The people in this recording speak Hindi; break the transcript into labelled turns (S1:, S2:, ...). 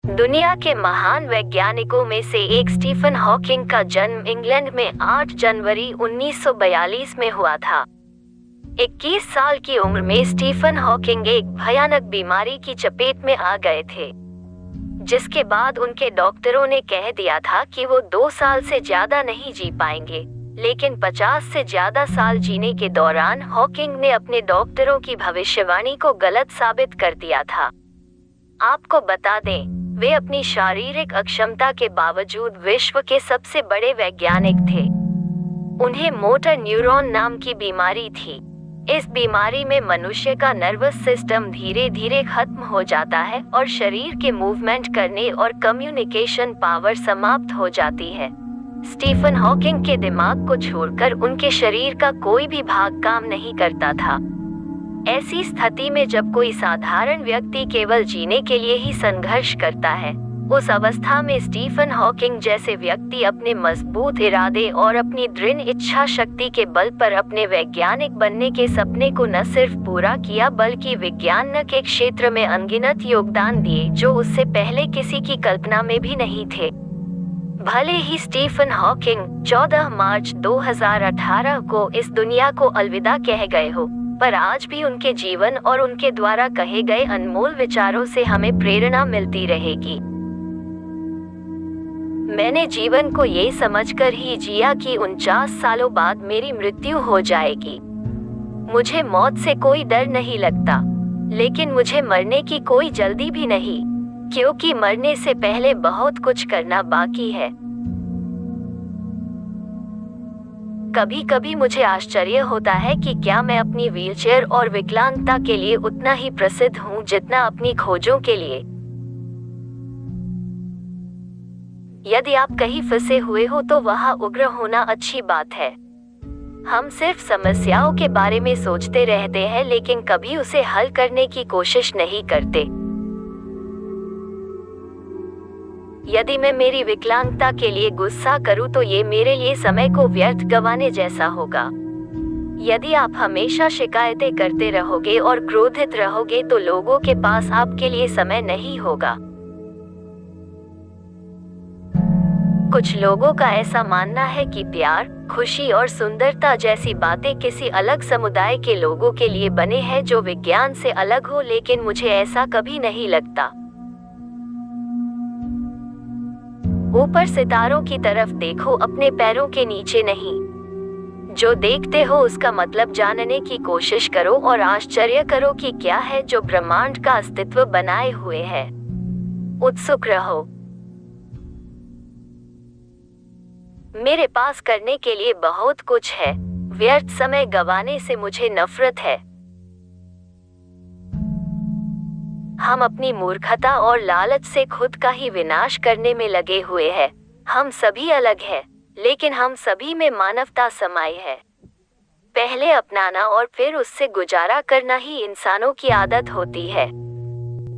S1: दुनिया के महान वैज्ञानिकों में से एक स्टीफन हॉकिंग का जन्म इंग्लैंड में 8 जनवरी 1942 में हुआ था। 21 साल की उम्र में स्टीफन हॉकिंग एक भयानक बीमारी की चपेट में आ गए थे, जिसके बाद उनके डॉक्टरों ने कह दिया था कि वो 2 साल से ज्यादा नहीं जी पाएंगे। लेकिन 50 से ज्यादा साल जीने के दौरान हॉकिंग ने अपने डॉक्टरों की भविष्यवाणी को गलत साबित कर दिया था। आपको बता दें, वे अपनी शारीरिक अक्षमता के बावजूद विश्व के सबसे बड़े वैज्ञानिक थे। उन्हें मोटर न्यूरॉन नाम की बीमारी थी। इस बीमारी में मनुष्य का नर्वस सिस्टम धीरे धीरे खत्म हो जाता है और शरीर के मूवमेंट करने और कम्युनिकेशन पावर समाप्त हो जाती है। स्टीफन हॉकिंग के दिमाग को छोड़कर उनके शरीर का कोई भी भाग काम नहीं करता था। ऐसी स्थिति में जब कोई साधारण व्यक्ति केवल जीने के लिए ही संघर्ष करता है, उस अवस्था में स्टीफन हॉकिंग जैसे व्यक्ति अपने मजबूत इरादे और अपनी दृढ़ इच्छा शक्ति के बल पर अपने वैज्ञानिक बनने के सपने को न सिर्फ पूरा किया बल्कि विज्ञान के क्षेत्र में अनगिनत योगदान दिए जो उससे पहले किसी की कल्पना में भी नहीं थे। भले ही स्टीफन हॉकिंग 14 मार्च 2018 को इस दुनिया को अलविदा कह गए हो, पर आज भी उनके जीवन और उनके द्वारा कहे गए अनमोल विचारों से हमें प्रेरणा मिलती रहेगी। मैंने जीवन को ये समझकर ही जिया कि 49 सालों बाद मेरी मृत्यु हो जाएगी। मुझे मौत से कोई डर नहीं लगता, लेकिन मुझे मरने की कोई जल्दी भी नहीं, क्योंकि मरने से पहले बहुत कुछ करना बाकी है। कभी कभी मुझे आश्चर्य होता है कि क्या मैं अपनी व्हीलचेयर और विकलांगता के लिए उतना ही प्रसिद्ध हूँ जितना अपनी खोजों के लिए। यदि आप कहीं फंसे हुए हो तो वहाँ उग्र होना अच्छी बात है। हम सिर्फ समस्याओं के बारे में सोचते रहते हैं लेकिन कभी उसे हल करने की कोशिश नहीं करते। यदि मैं मेरी विकलांगता के लिए गुस्सा करूं तो ये मेरे लिए समय को व्यर्थ गंवाने जैसा होगा। यदि आप हमेशा शिकायतें करते रहोगे और क्रोधित रहोगे तो लोगों के पास आपके लिए समय नहीं होगा। कुछ लोगों का ऐसा मानना है कि प्यार, खुशी और सुंदरता जैसी बातें किसी अलग समुदाय के लोगों के लिए बने हैं जो विज्ञान से अलग हो, लेकिन मुझे ऐसा कभी नहीं लगता। ऊपर सितारों की तरफ देखो, अपने पैरों के नीचे नहीं। जो देखते हो उसका मतलब जानने की कोशिश करो और आश्चर्य करो कि क्या है जो ब्रह्मांड का अस्तित्व बनाए हुए है। उत्सुक रहो। मेरे पास करने के लिए बहुत कुछ है। व्यर्थ समय गंवाने से मुझे नफरत है। हम अपनी मूर्खता और लालच से खुद का ही विनाश करने में लगे हुए हैं। हम सभी अलग हैं, लेकिन हम सभी में मानवता समाई है। पहले अपनाना और फिर उससे गुजारा करना ही इंसानों की आदत होती है।